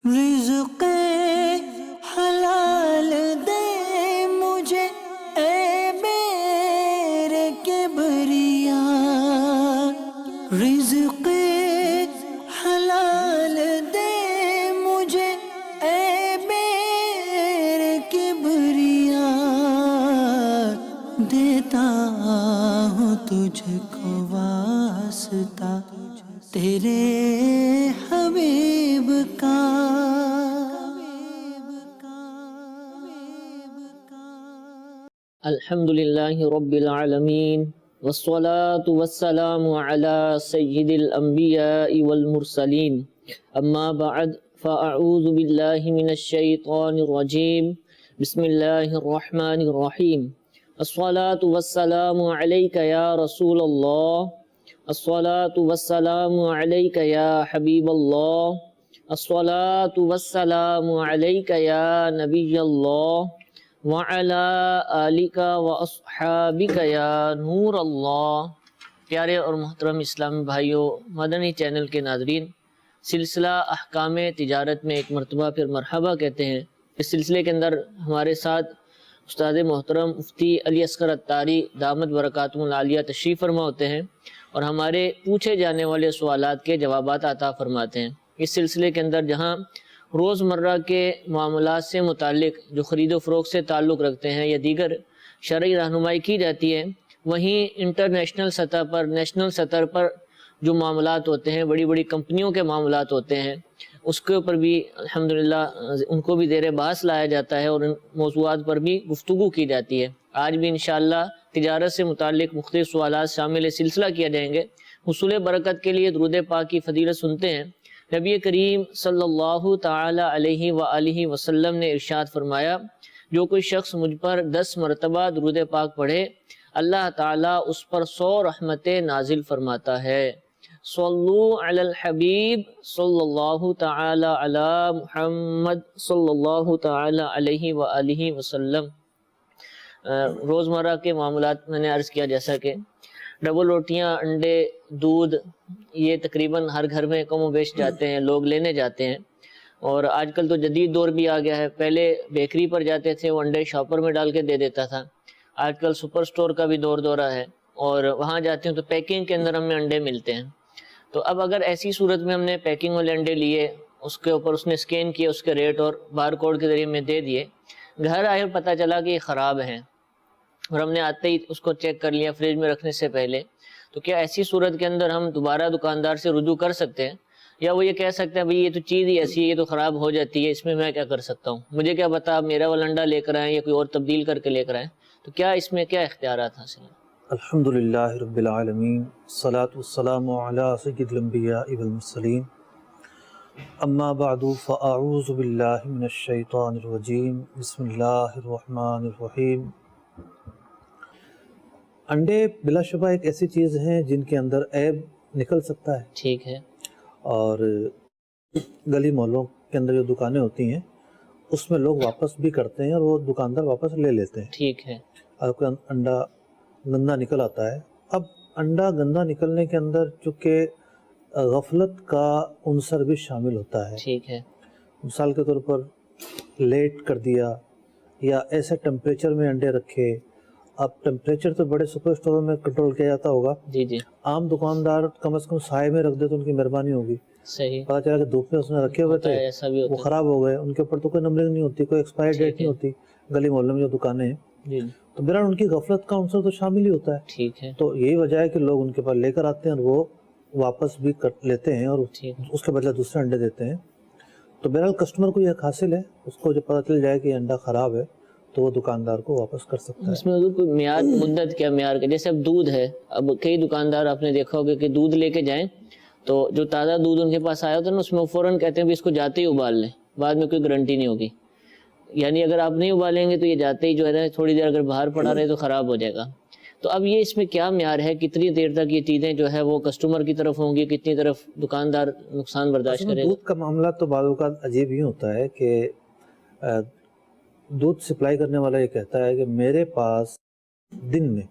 رزق حلال دے مجھے اے میرے کبریا، رزق حلال دے مجھے اے میرے کبریا، دیتا ہوں تجھ کو واسطہ تیرے حبیب کا۔ الحمد للہ رب العالمین والصلاة والسلام علی سید الانبیاء والمرسلین، اما بعد فاعوذ باللہ من الشیطان الرجیم، بسم اللہ الرحمن الرحیم۔ الصلاة والسلام علیک یا رسول اللہ، الصلاة والسلام علیک یا حبیب اللہ، الصلاة والسلام علیک یا نبی اللہ، وَعَلَىٰ آلِكَ وَأَصْحَابِكَ يَا نور اللہ۔ پیارے اور محترم اسلامی بھائیوں، مدنی چینل کے ناظرین، سلسلہ احکام تجارت میں ایک مرتبہ پھر مرحبا کہتے ہیں۔ اس سلسلے کے اندر ہمارے ساتھ استاد محترم مفتی علی اصغر عطاری دامت برکاتہم العالیہ تشریف فرما ہوتے ہیں اور ہمارے پوچھے جانے والے سوالات کے جوابات عطا فرماتے ہیں۔ اس سلسلے کے اندر جہاں روزمرہ کے معاملات سے متعلق جو خرید و فروخت سے تعلق رکھتے ہیں یا دیگر شرعی رہنمائی کی جاتی ہے، وہیں انٹرنیشنل سطح پر، نیشنل سطح پر جو معاملات ہوتے ہیں، بڑی بڑی کمپنیوں کے معاملات ہوتے ہیں، اس کے اوپر بھی الحمدللہ ان کو بھی زیر بحث لایا جاتا ہے اور ان موضوعات پر بھی گفتگو کی جاتی ہے۔ آج بھی انشاءاللہ تجارت سے متعلق مختلف سوالات شامل سلسلہ کیا جائیں گے۔ حصول برکت کے لیے درود پاک کی فضیلت سنتے ہیں۔ نبی کریم صلی اللہ تعالی علیہ وآلہ وسلم نے ارشاد فرمایا، جو کوئی شخص مجھ پر 10 مرتبہ درود پاک پڑھے، اللہ تعالیٰ اس پر 100 رحمتیں نازل فرماتا ہے۔ صلو علی الحبیب صلی اللہ تعالی علی محمد صلی اللہ تعالی علیہ وآلہ وسلم۔ روزمرہ کے معاملات میں نے عرض کیا جیسا کہ ڈبل روٹیاں، انڈے، دودھ، یہ تقریباً ہر گھر میں کم و بیش جاتے ہیں، لوگ لینے جاتے ہیں۔ اور آج کل تو جدید دور بھی آ گیا ہے، پہلے بیکری پر جاتے تھے، وہ انڈے شاپر میں ڈال کے دے دیتا تھا۔ آج کل سپر سٹور کا بھی دورہ ہے اور وہاں جاتے ہیں تو پیکنگ کے اندر ہمیں انڈے ملتے ہیں۔ تو اب اگر ایسی صورت میں ہم نے پیکنگ والے انڈے لیے، اس کے اوپر اس نے اسکین کیے، اس کے ریٹ اور بار کوڈ کے ذریعے میں دے دیے، گھر آئے اور پتہ چلا کہ یہ خراب ہیں اور ہم نے آتے ہی اس کو چیک کر لیا فریج میں رکھنے سے پہلے، تو کیا ایسی صورت کے اندر ہم دوبارہ دکاندار سے رجوع کر سکتے ہیں، یا وہ یہ کہہ سکتے ہیں بھئی یہ تو چیز ہی ایسی ہے، یہ تو خراب ہو جاتی ہے، اس میں کیا کر سکتا ہوں، مجھے کیا پتا میرا والا انڈا لے کر آئیں یا کوئی اور تبدیل کر کے لے کر آئیں، تو کیا اس میں کیا اختیارات حاصل ہیں؟ الحمدللہ رب العالمین، الصلاۃ والسلام علی سید الانبیاء والمرسلین، اما بعد فاعوذ باللہ من الشیطان الرجیم، بسم اللہ الرحمن الرحیم۔ انڈے بلا شبہ ایک ایسی چیز ہیں جن کے اندر عیب نکل سکتا ہے، ٹھیک ہے، اور گلی محلوں کے اندر جو دکانیں ہوتی ہیں اس میں لوگ واپس بھی کرتے ہیں اور وہ دکاندار واپس لے لیتے ہیں۔ ٹھیک ہے، آپ کا انڈا گندا نکل آتا ہے۔ اب انڈا گندا نکلنے کے اندر چونکہ غفلت کا عنصر بھی شامل ہوتا ہے، ٹھیک ہے، مثال کے طور پر لیٹ کر دیا یا ایسے ٹمپریچر میں انڈے رکھے۔ اب ٹمپریچر تو بڑے سپر اسٹوروں میں کنٹرول کیا جاتا ہوگا، جی جی، عام دکاندار کم از کم سائے میں رکھ دے تو ان کی مہربانی ہوگی۔ صحیح، پتا چلا کہ دھوپ میں اس نے رکھے ہوئے تھے، ایسا بھی وہ ہوتا ہے، خراب ہو گئے، ان کے اوپر تو کوئی نمبرنگ نہیں ہوتی، کوئی ایکسپائری ڈیٹ نہیں ہوتی گلی محلے میں جو دکانیں ہیں، جی تو بہرحال ان کی غفلت کا عنصر تو شامل ہی ہوتا ہے۔ ٹھیک ہے، تو یہی وجہ ہے کہ لوگ ان کے پاس لے کر آتے ہیں اور وہ واپس بھی کر لیتے ہیں اور ٹھیک، اس کے بدلے دوسرے انڈے دیتے ہیں۔ تو بہرحال کسٹمر کو یہ حاصل ہے، اس کو جب پتہ چل جائے کہ یہ انڈا خراب ہے تو وہ دکاندار کو واپس کر سکتا ہے۔ اس میں حضور کوئی معیار، مدت کیا معیار کا؟ جیسے اب دودھ ہے، اب کئی دکاندار آپ نے دیکھا ہوگا کہ دودھ لے کے جائیں تو جو تازہ دودھ ان کے پاس آیا ہوتا ہے نا، اس میں وہ فوراً کہتے ہیں بھی اس کو جاتے ہی ابال لیں، بعد میں کوئی گارنٹی نہیں ہوگی، یعنی اگر آپ نہیں ابالیں گے تو یہ جاتے ہی جو ہے نا تھوڑی دیر اگر باہر پڑا رہے تو خراب ہو جائے گا۔ تو اب یہ اس میں کیا معیار ہے، کتنی دیر تک یہ چیزیں جو ہے وہ کسٹمر کی طرف ہوں گی، کتنی طرف دکاندار نقصان برداشت کرے گا؟ دودھ کا معاملہ تو بعض اوقات عجیب ہی ہوتا ہے کہ دودھ سپلائی کرنے والا یہ کہتا ہے کہ میرے پاس دن میں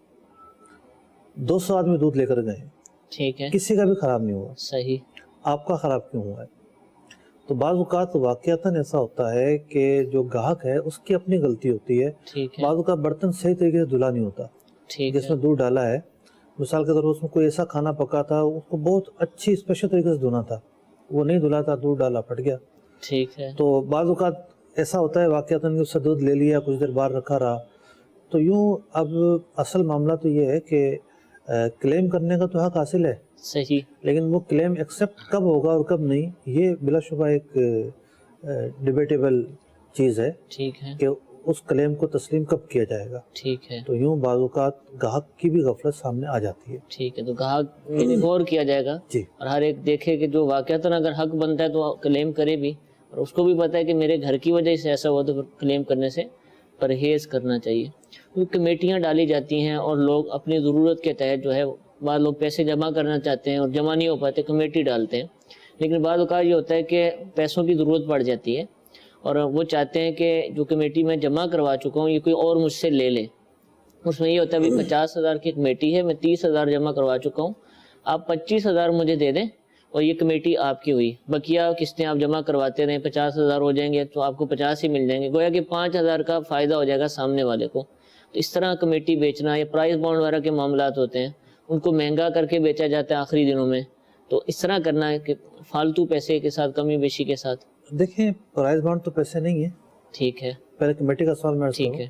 200 آدمی دودھ لے کر گئے ہیں، ٹھیک ہے، کسی کا بھی خراب نہیں ہوا، صحیح، آپ کا خراب کیوں ہوا ہے؟ تو بعض اوقات واقعتاً ایسا ہوتا ہے کہ جو گاہک ہے اس کی اپنی غلطی ہوتی ہے. ٹھیک ہے. بعض اوقات برتن صحیح طریقے سے دھلا نہیں ہوتا. ٹھیک ہے. جس میں دودھ ڈالا ہے مثال کے طور پر اس میں کوئی ایسا کھانا پکا تھا اس کو بہت اچھی اسپیشل طریقے سے دھونا تھا, وہ نہیں دھلا تھا, دودھ ڈالا پھٹ گیا. ٹھیک ہے. تو بعض اوقات ایسا ہوتا ہے واقعتاً کہ اس سے دودھ لے لیا, کچھ دیر باہر رکھا رہا. تو یوں اب اصل معاملہ تو یہ ہے کہ کلیم کرنے کا تو حق حاصل ہے, صحیح, لیکن وہ کلیم ایکسیپٹ کب ہوگا اور کب نہیں, یہ بلا شبہ ایک ڈیبیٹیبل چیز ہے ٹھیک ہے. کہ اس کلیم کو تسلیم کب کیا جائے گا. ٹھیک ہے. تو یوں بعض اوقات گاہک کی بھی غفلت سامنے آ جاتی ہے. ٹھیک ہے. تو گاہک یعنی غور کیا جائے گا جی, اور ہر ایک دیکھے کہ جو واقعتاً اگر حق بنتا ہے تو کلیم کرے بھی, اور اس کو بھی پتہ ہے کہ میرے گھر کی وجہ سے ایسا ہوا تو کلیم کرنے سے پرہیز کرنا چاہیے. کیونکہ کمیٹیاں ڈالی جاتی ہیں اور لوگ اپنی ضرورت کے تحت جو ہے بعض لوگ پیسے جمع کرنا چاہتے ہیں اور جمع نہیں ہو پاتے, کمیٹی ڈالتے ہیں. لیکن بعض اوقات یہ ہوتا ہے کہ پیسوں کی ضرورت پڑ جاتی ہے اور وہ چاہتے ہیں کہ جو کمیٹی میں جمع کروا چکا ہوں یہ کوئی اور مجھ سے لے لے. اس میں یہ ہوتا ہے ابھی 50,000 کی کمیٹی ہے, میں 30,000 جمع کروا چکا ہوں, آپ 25,000 مجھے دے دیں اور یہ کمیٹی آپ کی ہوئی, بقیہ قسطیں آپ جمع کرواتے رہیں, 50,000 ہو جائیں گے تو آپ کو 50 ہی مل جائیں گے, گویا کہ 5,000 کا فائدہ ہو جائے گا سامنے والے کو. تو اس طرح کمیٹی بیچنا یا پرائز بانڈ وغیرہ کے معاملات ہوتے ہیں, ان کو مہنگا کر کے بیچا جاتا ہے آخری دنوں میں. تو اس طرح کرنا ہے کہ فالتو پیسے کے ساتھ, کمی بیشی کے ساتھ. دیکھیں پرائز بانڈ تو پیسے نہیں ہیں. ٹھیک ہے. پہلے کمیٹی کا سوال میں ٹھیک ہے.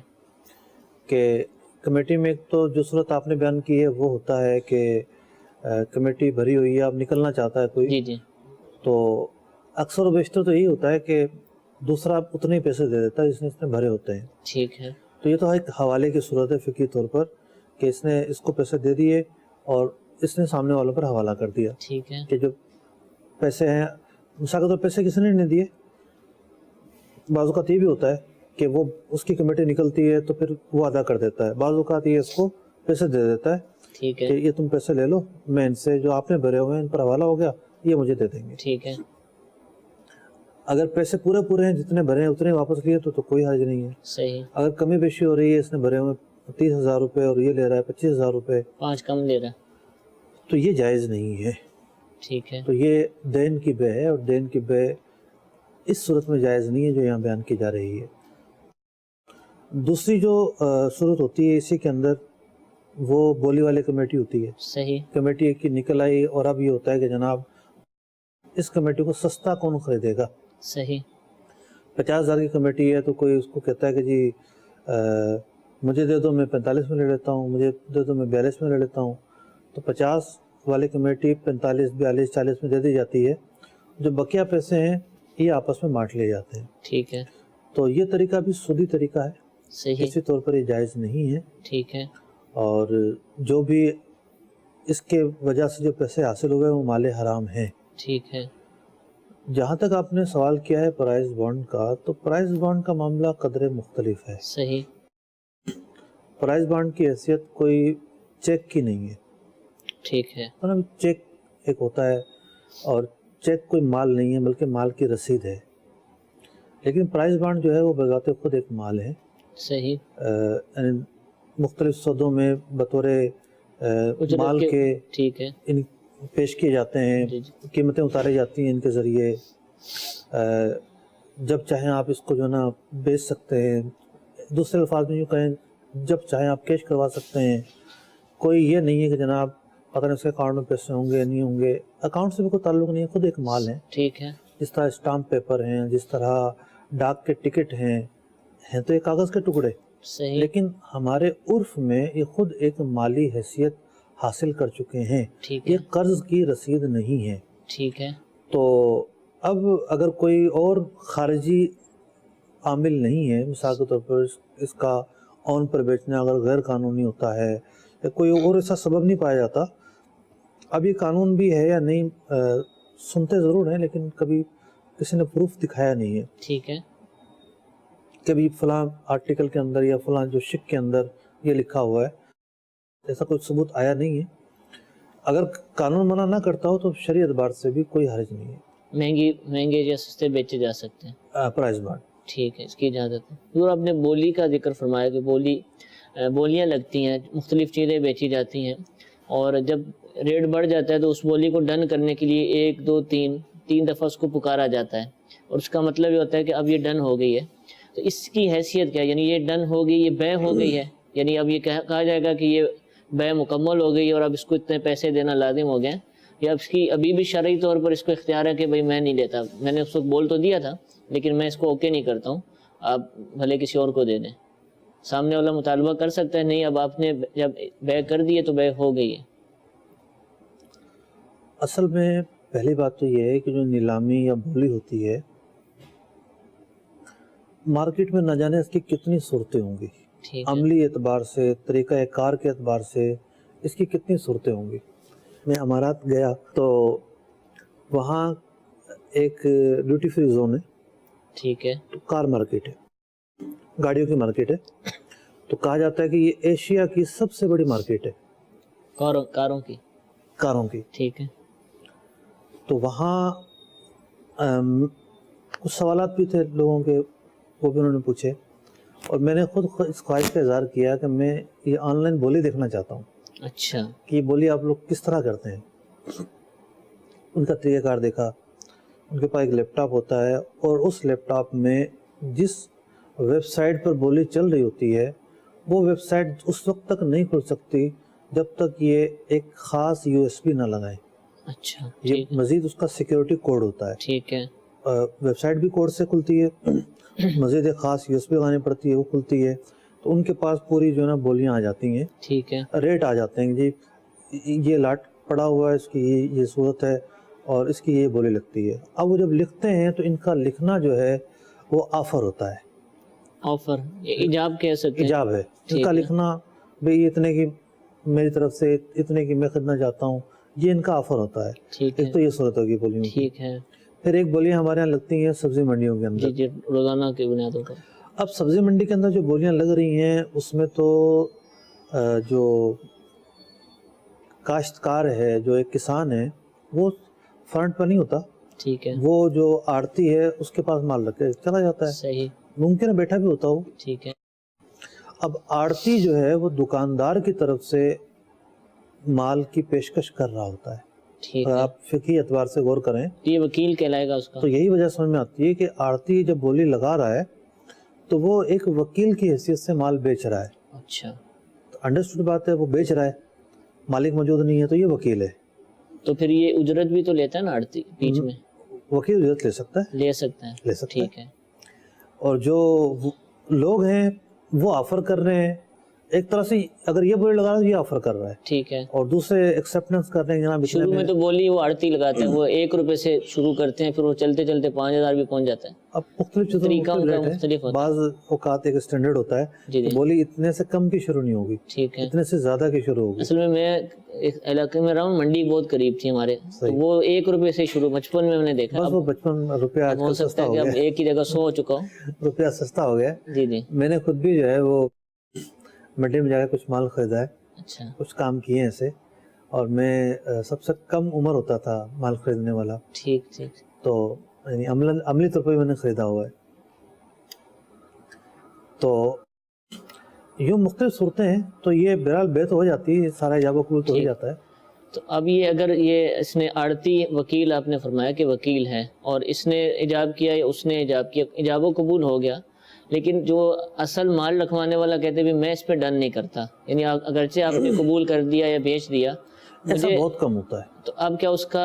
کہ کمیٹی میں ایک تو جو صورت آپ نے بیان کی ہے وہ ہوتا ہے کہ کمیٹی بھری ہوئی ہے, اب نکلنا چاہتا ہے کوئی, جی جی, تو اکثر و بیشتر تو یہی ہوتا ہے کہ دوسرا اتنے ہی پیسے دے دیتا ہے جس نے اس نے بھرے ہوتے ہیں. ٹھیک ہے. تو یہ تو ایک حوالے کی صورت ہے فقہی طور پر کہ اس نے اس کو پیسے دے دیے اور اس نے سامنے والوں پر حوالہ کر دیا. ٹھیک ہے. کہ جو پیسے ہیں مثال کے طور پیسے کسی نے نہیں دیے. بعض اوقات یہ بھی ہوتا ہے کہ وہ اس کی کمیٹی نکلتی ہے تو پھر وہ ادا کر دیتا ہے, بعض اوقات یہ اس کو پیسے دے دیتا ہے ٹھیک ہے. کہ یہ تم پیسے لے لو, میں ان سے جو آپ نے بھرے ہوئے ہیں ان پر حوالہ ہو گیا, یہ مجھے دے دیں گے. ٹھیک ہے. اگر پیسے پورے ہیں جتنے بھرے ہیں اتنے واپس لیے تو کوئی حرج نہیں ہے. صحیح. اگر کمی بیشی ہو رہی ہے, اس نے بھرے ہوئے 30,000 روپے اور یہ لے رہا ہے 25,000 روپے, 5 کم لے رہا ہے, تو یہ جائز نہیں ہے. ٹھیک ہے. تو یہ دین کی بے ہے, اور دین کی بے اس صورت میں جائز نہیں ہے جو یہاں بیان کی جا رہی ہے. دوسری جو صورت ہوتی ہے اسی کے اندر وہ بولی والی کمیٹی ہوتی ہے. صحیح. کمیٹی ایک کی نکل آئی اور اب یہ ہوتا ہے کہ جناب اس کمیٹی کو سستا کون خریدے گا. صحیح. 50,000 کی کمیٹی ہے تو کوئی اس کو کہتا ہے کہ جی مجھے دے دو میں 45 میں لے لیتا ہوں, مجھے دے دو میں 42 میں لے لیتا ہوں. تو 50 والی کمیٹی 45, 42, 40 میں دے دی جاتی ہے, جو بقیہ پیسے ہیں یہ آپس میں بانٹ لیے جاتے ہیں. ٹھیک ہے. تو یہ طریقہ بھی سودی طریقہ ہے, صحیح. کسی طور پر یہ جائز نہیں ہے. ٹھیک ہے. اور جو بھی اس کے وجہ سے جو پیسے حاصل ہوئے وہ مال حرام ہیں. ٹھیک ہے. جہاں تک آپ نے سوال کیا ہے پرائز بانڈ کا, تو پرائز بانڈ کا معاملہ قدرے مختلف ہے. صحیح. پرائز بانڈ کی حیثیت کوئی چیک کی نہیں ہے. ٹھیک ہے. چیک ایک ہوتا ہے اور چیک کوئی مال نہیں ہے بلکہ مال کی رسید ہے, لیکن پرائز بانڈ جو ہے وہ بذات خود ایک مال ہے. صحیح. مختلف سودوں میں بطور مال کے ٹھیک ہے ان پیش کیے جاتے ہیں, قیمتیں اتاری جاتی ہیں ان کے ذریعے. جب چاہیں آپ اس کو جو ہے نا بیچ سکتے ہیں, دوسرے الفاظ میں یوں کہیں جب چاہیں آپ کیش کروا سکتے ہیں. کوئی یہ نہیں ہے کہ جناب پتہ نہیں اس کے اکاؤنٹ میں پیسے ہوں گے نہیں ہوں گے, اکاؤنٹ سے بھی کوئی تعلق نہیں ہے, خود ایک مال ہے. ٹھیک ہے. جس طرح اسٹامپ پیپر ہیں, جس طرح ڈاک کے ٹکٹ ہیں تو یہ کاغذ کے ٹکڑے. صحیح. لیکن ہمارے عرف میں یہ خود ایک مالی حیثیت حاصل کر چکے ہیں. یہ قرض کی رسید نہیں ہے. ٹھیک ہے. تو اب اگر کوئی اور خارجی عامل نہیں ہے, مثال کے طور پر اس کا آن پر بیچنا اگر غیر قانونی ہوتا ہے یا کوئی اور ایسا سبب نہیں پایا جاتا, اب یہ قانون بھی ہے یا نہیں سنتے ضرور ہیں لیکن کبھی کسی نے پروف دکھایا نہیں ہے. ٹھیک ہے. کبھی فلاں آرٹیکل کے اندر یا فلاں جو شک کے اندر یہ لکھا ہوا ہے, ایسا کوئی ثبوت آیا نہیں ہے. اگر قانون منع نہ کرتا ہو تو شرعی اعتبار سے بھی کوئی حرج نہیں ہے. مہنگے یا سستے بیچے جا سکتے ہیں پرائز بانڈ. ٹھیک ہے, اس کی اجازت ہے. اور آپ نے بولی کا ذکر فرمایا کہ بولیاں لگتی ہیں, مختلف چیزیں بیچی جاتی ہیں, اور جب ریٹ بڑھ جاتا ہے تو اس بولی کو ڈن کرنے کے لیے 1, 2, 3 3 دفعہ اس کو پکارا جاتا ہے اور اس کا مطلب یہ ہوتا ہے کہ اب یہ ڈن ہو گئی ہے. تو اس کی حیثیت کیا ہے؟ یعنی یہ ڈن ہو گئی, یہ بے ہو گئی ہے, یعنی اب یہ کہا جائے گا کہ یہ بے مکمل ہو گئی ہے اور اب اس کو اتنے پیسے دینا لازم ہو گئے, یا اس کی ابھی بھی شرعی طور پر اس کو اختیار ہے کہ بھئی میں نہیں لیتا, میں نے اس وقت بول تو دیا تھا لیکن میں اس کو اوکے نہیں کرتا ہوں, آپ بھلے کسی اور کو دے دیں. سامنے والا مطالبہ کر سکتا ہے نہیں, اب آپ نے جب بے کر دی ہے تو بے ہو گئی ہے. اصل میں پہلی بات تو یہ ہے کہ جو نیلامی یا بولی ہوتی ہے مارکیٹ میں نہ جانے اس کی کتنی صورتیں ہوں گی, عملی اعتبار سے, طریقہ کار کے اعتبار سے اس کی کتنی صورتیں ہوں گی. میں امارات گیا تو وہاں ایک ڈیوٹی فری زون ہے, ٹھیک ہے, تو کار مارکیٹ ہے, گاڑیوں کی مارکیٹ ہے, تو کہا جاتا ہے کہ یہ ایشیا کی سب سے بڑی مارکیٹ ہے کاروں کی. ٹھیک ہے. تو وہاں کچھ سوالات بھی تھے لوگوں کے, وہ بھی انہوں نے پوچھے, اور میں نے خود اس خواہش کا اظہار کیا کہ میں یہ آن لائن بولی دیکھنا چاہتا ہوں. اچھا, کہ یہ بولی آپ لوگ کس طرح کرتے ہیں. ان کا طریقہ کار دیکھا, ان کے پاس ایک لیپ ٹاپ ہوتا ہے اور اس لیپ ٹاپ میں جس ویب سائٹ پر بولی چل رہی ہوتی ہے وہ ویب سائٹ اس وقت تک نہیں کھل سکتی جب تک یہ ایک خاص USB نہ لگائیں. اچھا, یہ مزید اس کا سیکیورٹی کوڈ ہوتا ہے. ٹھیک ہے. ویب سائٹ بھی کوڈ سے کھلتی ہے, مزید ایک خاص USB لگانی پڑتی ہے, وہ کھلتی ہے. تو ان کے پاس پوری جو ہے نا بولیاں آ جاتی ہیں. ٹھیک ہے. ریٹ آ جاتے ہیں, جی یہ لاٹ پڑا ہوا ہے, اس کی یہ صورت ہے اور اس کی یہ بولی لگتی ہے. اب وہ جب لکھتے ہیں تو ان کا لکھنا جو ہے وہ آفر ہوتا ہے. آفر ایجاب کہہ سکتے ہیں, ایجاب ہے ان کا لکھنا, بھئی اتنے کی میری طرف سے, اتنے کی میں خریدنا چاہتا ہوں, یہ ان کا آفر ہوتا ہے. ایک تو یہ صورت ہوگی بولیوں کی. ٹھیک ہے. پھر ایک بولیاں ہمارے یہاں لگتی ہیں سبزی منڈیوں کے اندر. جی روزانہ کی بنیادوں پر. اب سبزی منڈی کے اندر جو بولیاں لگ رہی ہیں اس میں تو جو کاشتکار ہے, جو ایک کسان ہے, وہ فرنٹ پر نہیں ہوتا. ٹھیک ہے. وہ جو آڑتی ہے اس کے پاس مال رکھ کے چلا جاتا ہے. صحیح. ممکن ہے بیٹھا بھی ہوتا ہو. ٹھیک ہے. اب آڑتی جو ہے وہ دکاندار کی طرف سے مال کی پیشکش کر رہا ہوتا ہے. اگر آپ فقہی اعتبار سے غور کریں یہ وکیل کہلائے گا اس کا. تو یہی وجہ سمجھ میں آتی ہے کہ آڑتی جب بولی لگا رہا ہے تو وہ ایک وکیل کی حیثیت سے مال بیچ رہا ہے. اچھا, انڈرسٹوڈ بات ہے, وہ بیچ رہا ہے, مالک موجود نہیں ہے تو یہ وکیل ہے. تو پھر یہ اجرت بھی تو لیتا ہے نا آڑتی بیچ میں؟ وکیل اجرت لے سکتا ہے, لے سکتا ہے. لے سکتا ہے. ٹھیک ہے. اور جو لوگ ہیں وہ آفر کر رہے ہیں, ایک طرح سے اگر یہ بولی لگا رہا ہے یہ آفر کر رہا ہے. ٹھیک ہے. اور دوسرے ایکسیپٹنس کر رہے ہیں جناب. شروع میں تو بولی وہ آڑتی لگاتے ہیں, وہ 1 روپے سے شروع کرتے ہیں, پھر وہ چلتے چلتے 5000 بھی پہنچ جاتا ہے. اب مختلف طریقہ مختلف ریٹ ہے. بعض اوقات ایک اسٹینڈرڈ ہوتا ہے, بولی اتنے سے کم کی شروع نہیں ہوگی, ٹھیک ہے, اتنے سے زیادہ کی شروع ہوگی. اصل میں ایک علاقے میں رہا ہوں, منڈی بہت قریب تھی ہمارے, تو وہ 1 روپے سے شروع, 55 میں نے دیکھا. بس وہ 55 روپیہ آج کل سستا ہو گیا. اب ایک ہی جگہ 100 ہو چکا ہوں, روپیہ سستا ہو گیا. جی جی. میں نے خود بھی جو ہے وہ منڈی میں جا کے کچھ مال خریدا ہے. اچھا. کچھ کام کیے ہیں ایسے, اور میں سب سے کم عمر ہوتا تھا مال خریدنے والا. ٹھیک ٹھیک. تو یعنی عملی طور پر میں نے خریدا ہوا ہے. تو یوں مختلف صورتیں ہیں, تو یہ بہرحال بے تو ہو جاتی ہے, سارا ایجاب و قبول تو ہو جاتا ہے. تو اب یہ اگر یہ اس نے آڑتی وکیل, آپ نے فرمایا کہ وکیل ہے, اور اس نے ایجاب کیا یا اس نے ایجاب کیا, ایجاب و قبول ہو گیا, لیکن جو اصل مال رکھوانے والا کہتے بھی میں اس پہ ڈن نہیں کرتا, یعنی اگرچہ آپ نے قبول کر دیا یا بیچ دیا, ایسا بہت کم ہوتا ہے. تو اب کیا اس کا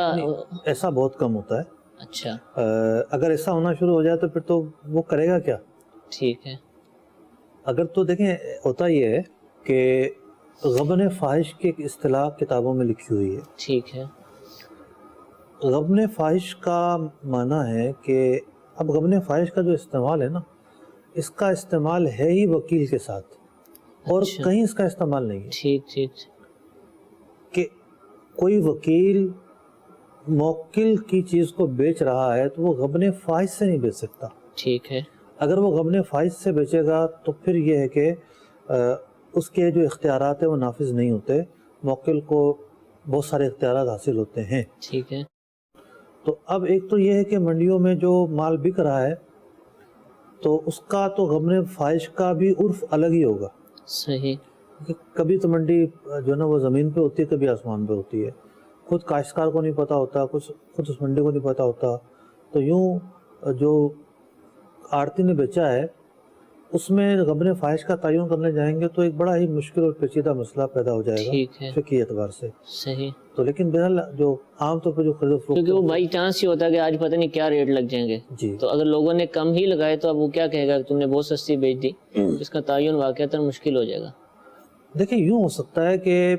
ایسا بہت کم ہوتا ہے. اچھا. اگر ایسا ہونا شروع ہو جائے تو پھر تو وہ کرے گا کیا. ٹھیک ہے. اگر تو دیکھیں ہوتا یہ ہے کہ غبن فاحش کی ایک اصطلاح کتابوں میں لکھی ہوئی ہے. ٹھیک ہے. غبن فاحش کا معنی ہے کہ اب غبن فاحش کا جو استعمال ہے نا, اس کا استعمال ہے ہی وکیل کے ساتھ, اور کہیں اس کا استعمال نہیں ہے. ٹھیک ٹھیک. کہ کوئی وکیل موکل کی چیز کو بیچ رہا ہے تو وہ غبن فاحش سے نہیں بیچ سکتا. ٹھیک ہے. اگر وہ غبن فاحش سے بیچے گا تو پھر یہ ہے کہ اس کے جو اختیارات ہیں وہ نافذ نہیں ہوتے, موکل کو بہت سارے اختیارات حاصل ہوتے ہیں. ٹھیک ہے. تو اب ایک تو یہ ہے کہ منڈیوں میں جو مال بک رہا ہے تو اس کا تو غبن فاحش کا بھی عرف الگ ہی ہوگا. صحیح. کبھی تو منڈی جو ہے نا وہ زمین پہ ہوتی ہے, کبھی آسمان پہ ہوتی ہے. خود کاشتکار کو نہیں پتہ ہوتا، کچھ خود اس منڈی کو نہیں پتہ ہوتا، تو یوں جو آڑتی نے بیچا ہے اس میں غبن فاحش کا تعین کرنے جائیں گے تو ایک بڑا ہی مشکل اور پیچیدہ مسئلہ پیدا ہو جائے ٹھیک گا ہے، فقہی اعتبار سے. صحیح. تو لیکن بہرحال جو عام طور پہ جو خرید و فروخت کیونکہ وہ بائی چانس ہی ہوتا ہے کہ آج پتہ نہیں کیا ریٹ لگ جائیں گے، جی تو اگر لوگوں نے کم ہی لگائے تو اب وہ کیا کہے گا کہ تم نے بہت سستی بیچ دی، اس کا تعین واقعتاً مشکل ہو جائے گا. دیکھیں یوں ہو سکتا ہے کہ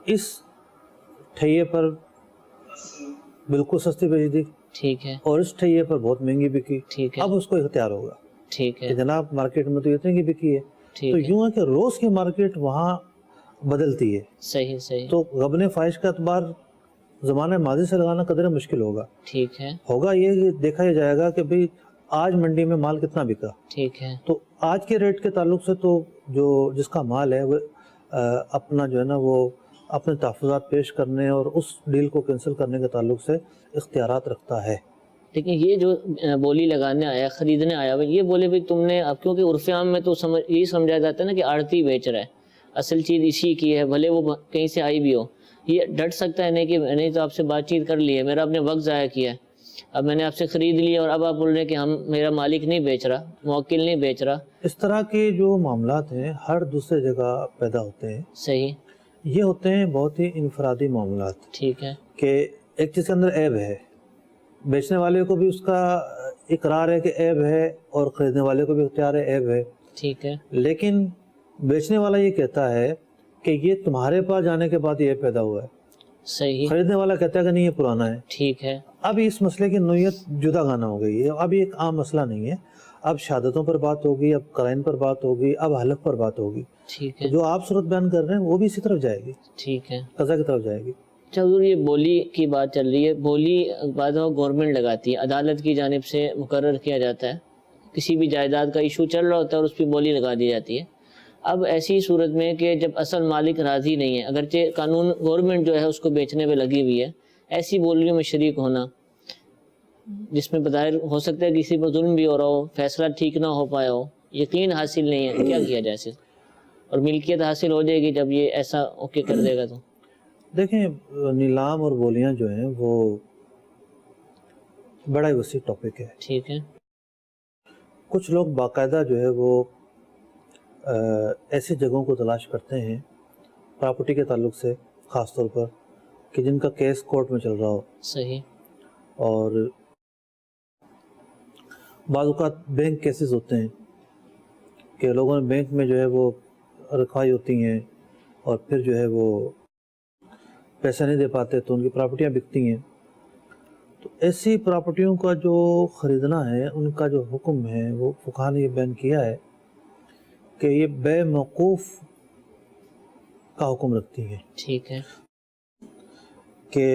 اس ٹھیے پر بالکل سستی بیچ دی ٹھیک ہے، اور اس ٹھیے پر بہت مہنگی بکی، ٹھیک ہے، اب اس کو اختیار ہوگا ٹھیک کہ ہے، جناب مارکیٹ میں تو اتنے کی بکی ہے. تو ٹھیک ہے، یوں ہے کہ روز کی مارکیٹ وہاں بدلتی ہے، صحیح صحیح، تو غبن فاحش کا اعتبار زمانہ ماضی سے لگانا قدرے مشکل ہوگا. ٹھیک ہے، ہوگا یہ کہ دیکھا یہ جائے گا کہ بھئی آج منڈی میں مال کتنا بکا، ٹھیک ہے، تو آج کے ریٹ کے تعلق سے تو جو جس کا مال ہے وہ اپنا جو ہے نا وہ اپنے تحفظات پیش کرنے اور اس ڈیل کو کینسل کرنے کے تعلق سے اختیارات رکھتا ہے. لیکن یہ جو بولی لگانے آیا، خریدنے آیا، یہ بولے بھی تم نے، اب کیونکہ عرف عام میں تو یہی سمجھا جاتا ہے نا کہ آڑتی بیچ رہا ہے، اصل چیز اسی کی ہے، بھلے وہ کہیں سے آئی بھی ہو. یہ ڈٹ سکتا ہے نہیں کہ میں نے تو آپ سے بات چیت کر لی ہے، میرا اپنے وقت ضائع کیا ہے، اب میں نے آپ سے خرید لیا اور اب آپ بول رہے ہیں کہ میرا مالک نہیں بیچ رہا، موکل نہیں بیچ رہا. اس طرح کے جو معاملات ہیں ہر دوسرے جگہ پیدا ہوتے ہیں. صحیح. یہ ہوتے ہیں بہت ہی انفرادی معاملات ٹھیک ہے، کہ ایک چیز کے اندر عیب ہے، بیچنے والے کو بھی اس کا اقرار ہے کہ عیب ہے اور خریدنے والے کو بھی اختیار ہے عیب ہے، ٹھیک ہے، لیکن بیچنے والا یہ کہتا ہے کہ یہ تمہارے پاس جانے کے بعد یہ پیدا ہوا ہے، صحیح، خریدنے والا کہتا ہے کہ نہیں یہ پرانا ہے. ٹھیک ہے، اب اس مسئلے کی نوعیت جدا گانا ہو گئی ہے، اب یہ ایک عام مسئلہ نہیں ہے، اب شہادتوں پر بات ہوگی، اب قرائن پر بات ہوگی، اب حلف پر بات ہوگی. ٹھیک ہے، جو آپ صورت بیان کر رہے ہیں وہ بھی اسی طرف جائے گی، ٹھیک ہے. قضا کی طرف جائے گی. حضور یہ بولی کی بات چل رہی ہے، بولی بعد میں گورنمنٹ لگاتی ہے، عدالت کی جانب سے مقرر کیا جاتا ہے، کسی بھی جائیداد کا ایشو چل رہا ہوتا ہے اور اس پہ بولی لگا دی جاتی ہے. اب ایسی صورت میں کہ جب اصل مالک راضی نہیں ہے، اگرچہ قانون گورنمنٹ جو ہے اس کو بیچنے پہ لگی ہوئی ہے، ایسی بولیوں میں شریک ہونا جس میں بظاہر ہو سکتا ہے کسی پر ظلم بھی ہو رہا ہو، فیصلہ ٹھیک نہ ہو پایا ہو، یقین حاصل نہیں ہے، کیا کیا جائے اسے؟ اور ملکیت حاصل ہو جائے گی جب یہ ایسا اوکے کر دے گا تو؟ دیکھیں نیلام اور بولیاں جو ہیں وہ بڑا ہی وسیع ٹاپک ہے. ٹھیک ہے، کچھ لوگ باقاعدہ جو ہے وہ ایسی جگہوں کو تلاش کرتے ہیں پراپرٹی کے تعلق سے خاص طور پر کہ جن کا کیس کورٹ میں چل رہا ہو، صحیح، اور بعض اوقات بینک کیسز ہوتے ہیں کہ لوگوں نے بینک میں جو ہے وہ رکھوائی ہوتی ہیں اور پھر جو ہے وہ پیسے نہیں دے پاتے تو ان کی پراپرٹیاں بکتی ہیں. تو ایسی پراپرٹیوں کا جو خریدنا ہے ان کا جو حکم ہے وہ فقہا نے یہ بیان کیا ہے کہ یہ بے موقوف کا حکم رکھتی ہیں، ٹھیک ہے، کہ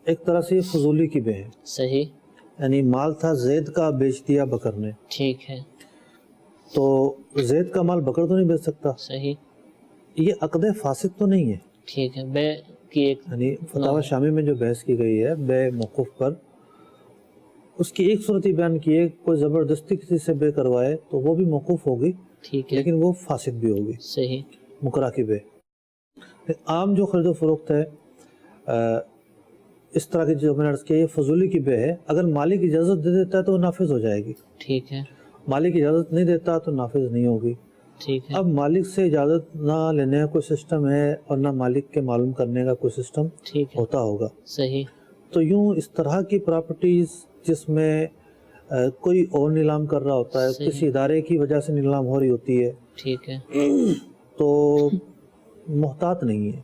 ایک طرح سے یہ فضولی کی بے ہے. صحیح، یعنی مال تھا زید کا، بیچ دیا بکر نے، ٹھیک ہے، تو زید کا مال بکر تو نہیں بیچ سکتا. صحیح، یہ عقد فاسد تو نہیں ہے. ٹھیک ہے، بے کی ایک، یعنی فتاوی شامی میں جو بحث کی گئی ہے بے موقوف پر، اس کی ایک صورت ہی بیان کی ہے، کوئی زبردستی کسی سے بے کروائے تو وہ بھی موقوف ہوگی، ٹھیک ہے، لیکن وہ فاسد بھی ہوگی، صحیح، مکرہ کی بے. عام جو خرید و فروخت ہے اس طرح کی جو میں نے عرض کیا یہ فضولی کی بے ہے. اگر مالک اجازت دے دیتا ہے تو وہ نافذ ہو جائے گی، ٹھیک ہے، مالک اجازت نہیں دیتا تو نافذ نہیں ہوگی. ٹھیک ہے، اب مالک سے اجازت نہ لینے کا کوئی سسٹم ہے اور نہ مالک کے معلوم کرنے کا کوئی سسٹم ٹھیک ہے، ہوتا ہوگا. صحیح، تو یوں اس طرح کی پراپرٹیز جس میں کوئی اور نیلام کر رہا ہوتا ہے، صحیح. کسی ادارے کی وجہ سے نیلام ہو رہی ہوتی ہے، ٹھیک ہے، تو محتاط نہیں ہے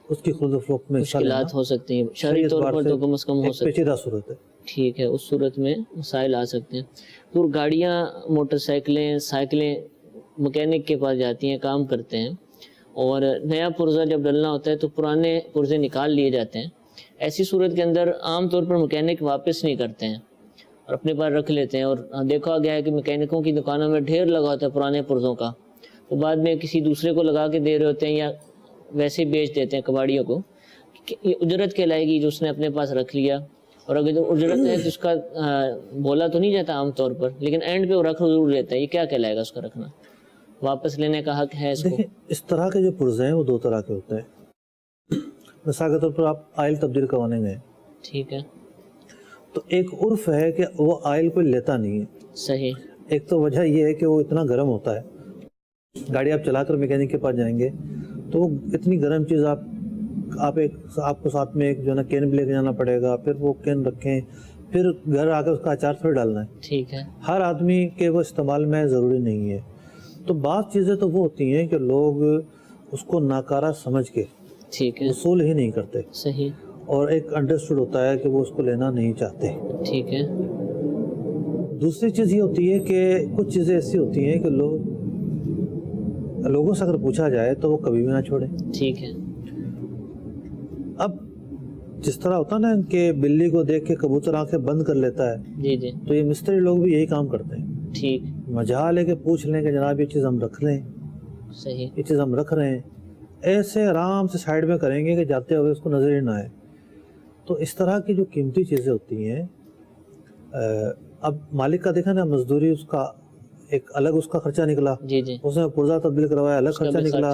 اس کی خرید و فروخت میں حصہ لینا. مشکلات ہو سکتی ہیں، شرعی طور پر تو کم از کم ہو ایک سکتی پیچیدہ صورت ہے. ٹھیک ہے، اس صورت میں مسائل آ سکتے ہیں. تو گاڑیاں، موٹر سائیکلیں، سائیکلیں مکینک کے پاس جاتی ہیں، کام کرتے ہیں، اور نیا پرزہ جب ڈلنا ہوتا ہے تو پرانے پرزے نکال لیے جاتے ہیں. ایسی صورت کے اندر عام طور پر مکینک واپس نہیں کرتے ہیں اور اپنے پاس رکھ لیتے ہیں، اور دیکھا گیا ہے کہ مکینکوں کی دکانوں میں ڈھیر لگا ہوتا ہے پرانے پرزوں کا، تو بعد میں کسی دوسرے کو لگا کے دے رہے ہوتے ہیں یا ویسے ہی بیچ دیتے ہیں کباڑیوں کو. یہ اجرت کہلائے گی جو اس نے اپنے پاس رکھ لیا، اور اگر جو اجرت ہے تو اس کا بولا تو نہیں جاتا عام طور پر، لیکن اینڈ پہ وہ رکھ ضرور لیتا ہے. یہ کیا کہلائے گا اس کا رکھنا؟ واپس لینے کا حق ہے اس کو؟ دیکھیں اس طرح کے جو پرزے ہیں وہ دو طرح کے ہوتے ہیں. مثال کے طور پر آپ آئل تبدیل کروانے گئے ٹھیک ہے تو ایک عرف ہے کہ وہ آئل کوئی لیتا نہیں ہے. صحیح. ایک تو وجہ یہ ہے کہ وہ اتنا گرم ہوتا ہے, گاڑی آپ چلا کر میکینک کے پاس جائیں گے تو وہ اتنی گرم چیز آپ کو ساتھ میں ایک جو ہے نا کین بھی لے کے جانا پڑے گا, پھر وہ کین رکھیں, پھر گھر آ کے اس کا اچار پھر ڈالنا ہے. ٹھیک ہے. ہر آدمی کے وہ استعمال میں ضروری نہیں ہے. تو بعض چیزیں تو وہ ہوتی ہیں کہ لوگ اس کو ناکارہ سمجھ کے ٹھیک ہے وصول ہی نہیں کرتے, صحیح. اور ایک انڈرسٹوڈ ہوتا ہے کہ وہ اس کو لینا نہیں چاہتے. ٹھیک ہے. دوسری چیز یہ ہوتی ہے کہ کچھ چیزیں ایسی ہوتی ہیں کہ لوگوں سے اگر پوچھا جائے تو وہ کبھی بھی نہ چھوڑیں. ٹھیک ہے. اب جس طرح ہوتا ہے نا کہ بلی کو دیکھ کے کبوتر آنکھیں بند کر لیتا ہے, جی جی تو یہ مستری لوگ بھی یہی کام کرتے ہیں. ٹھیک. مجھا لے کے پوچھ لیں کہ جناب یہ چیز ہم رکھ لیں, صحیح. یہ چیز ہم رکھ رہے ہیں, ایسے آرام سے سائیڈ میں کریں گے کہ جاتے ہوئے اس کو نظر ہی نہ آئے. تو اس طرح کی جو قیمتی چیزیں ہوتی ہیں, اب مالک کا دیکھا نا مزدوری اس کا ایک الگ اس کا خرچہ نکلا, جی جی اس نے پرزہ تبدیل کروایا الگ خرچہ نکلا,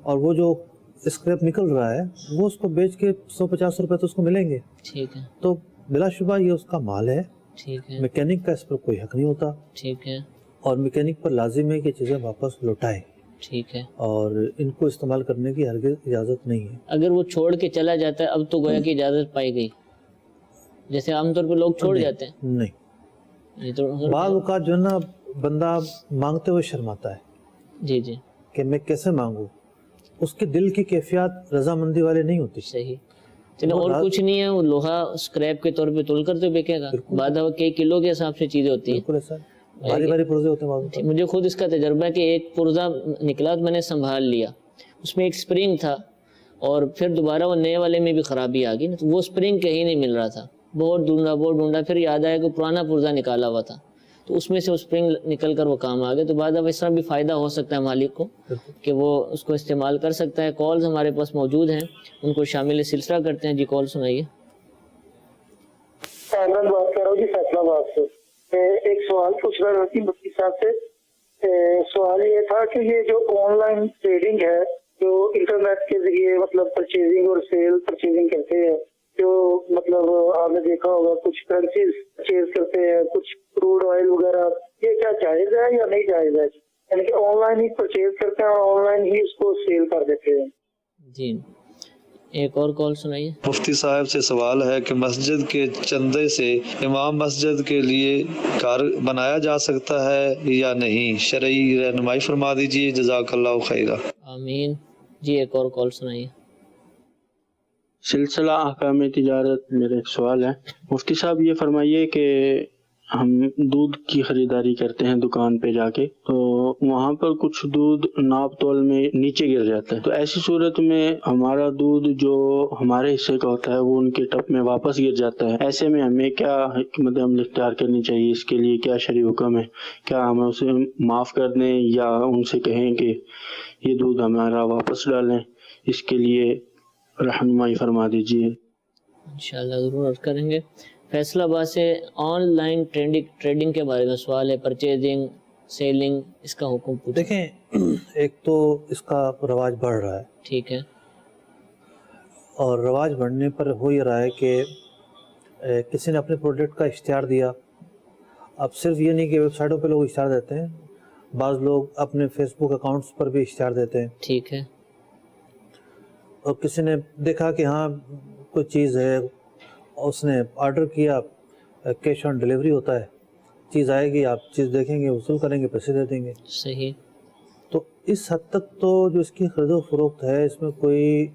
اور وہ جو اسکریپ نکل رہا ہے وہ اس کو بیچ کے 150 روپے تو اس کو ملیں گے. ٹھیک ہے. تو بلا شبہ یہ اس کا مال ہے. ٹھیک ہے. میکینک کا اس پر کوئی حق نہیں ہوتا, ٹھیک ہے. اور میکینک پر لازم ہے کہ چیزیں واپس لوٹائے, ٹھیک ہے. اور ان کو استعمال کرنے کی ہرگز اجازت نہیں ہے. اگر وہ چھوڑ کے چلا جاتا ہے اب تو گویا کی اجازت پائی گئی, جیسے عام طور پہ لوگ چھوڑ جاتے ہیں. نہیں, یہ تو بعض اوقات جو ہے نا بندہ مانگتے ہوئے شرماتا ہے جی جی کہ میں کیسے مانگوں, اس کے دل کی کیفیات رضامندی والے نہیں ہوتی. صحیح. چلو اور کچھ نہیں ہے, وہ لوہا اسکریپ کے طور پہ تول کر تو بیکے گا, بعد میں کئی کلو کے حساب سے چیزیں ہوتی ہیں. بالکل ایسا بھاری بھاری پرزے ہوتے ہیں بعض اوقات. مجھے خود اس کا تجربہ ہے کہ ایک پرزہ نکلا تو میں نے سنبھال لیا, اس میں ایک سپرنگ تھا اور پھر دوبارہ وہ نئے والے میں بھی خرابی آ گئی, تو وہ سپرنگ کہیں نہیں مل رہا تھا. بہت ڈھونڈا, پھر یاد آیا کہ پرانا پرزہ نکالا ہوا تھا, تو اس میں سے وہ سپرنگ نکل کر وہ کام آ گئے. تو بعد اب اس طرح بھی فائدہ ہو سکتا ہے مالک کو کہ وہ اس کو استعمال کر سکتا ہے. کالز ہمارے پاس موجود ہیں, ان کو شامل سلسلہ کرتے ہیں. جی کال سنائیے. آنند بات کر رہا ہوں جی, فیصلہ آباد سے. ایک سوال پوچھ رہا تھی مفتی صاحب سے. سوال یہ تھا کہ یہ جو آن لائن ٹریڈنگ ہے, جو انٹرنیٹ کے ذریعے مطلب پرچیزنگ اور سیل پرچیزنگ کرتے ہیں, جو مطلب آپ نے دیکھا ہوگا کچھ کرنسیز پرچیز کرتے ہیں, کچھ کروڈ آئل وغیرہ, یہ کیا جائز ہے یا نہیں جائز ہے؟ یعنی کہ آن لائن ہی پرچیز کرتے ہیں اور آن لائن ہی اس کو سیل کر دیتے ہیں. جی ایک اور کال سنائیے. مفتی صاحب سے سوال ہے کہ مسجد کے چندے سے امام مسجد کے لیے گھر بنایا جا سکتا ہے یا نہیں, شرعی رہنمائی فرما دیجیے, جزاک اللہ خیرہ. آمین. جی ایک اور کال سنائیے. سلسلہ احکام تجارت, میرا ایک سوال ہے. مفتی صاحب یہ فرمائیے کہ ہم دودھ کی خریداری کرتے ہیں دکان پہ جا کے, تو وہاں پر کچھ دودھ ناپ تول میں نیچے گر جاتا ہے, تو ایسی صورت میں ہمارا دودھ جو ہمارے حصے کا ہوتا ہے وہ ان کے ٹب میں واپس گر جاتا ہے. ایسے میں ہمیں کیا حکمت عمل اختیار کرنی چاہیے, اس کے لیے کیا شرعی حکم ہے؟ کیا ہمیں اسے معاف کر دیں یا ان سے کہیں کہ یہ دودھ ہمارا واپس ڈالیں؟ اس کے لیے رہنمائی فرما دیجیے. انشاءاللہ ضرور عرض کریں گے. فیصلہ آباد سے آن لائن ٹریڈنگ کے بارے میں سوال ہے, پرچیزنگ سیلنگ, اس کا حکم پوچھیں. دیکھیں, ایک تو اس کا رواج بڑھ رہا ہے. ٹھیک ہے. اور رواج بڑھنے پر ہو یہ رہا ہے کہ کسی نے اپنے پروڈکٹ کا اشتہار دیا. اب صرف یہ نہیں کہ ویب سائٹوں پہ لوگ اشتہار دیتے ہیں, بعض لوگ اپنے فیس بک اکاؤنٹس پر بھی اشتہار دیتے ہیں. ٹھیک ہے. اور کسی نے دیکھا کہ ہاں کوئی چیز ہے, اس نے آرڈر کیا, کیش آن ڈیلیوری ہوتا ہے, چیز آئے گی, آپ چیز دیکھیں گے, وصول کریں گے, پیسے دے دیں گے. صحیح. تو اس حد تک تو جو اس کی خرید و فروخت ہے, اس میں کوئی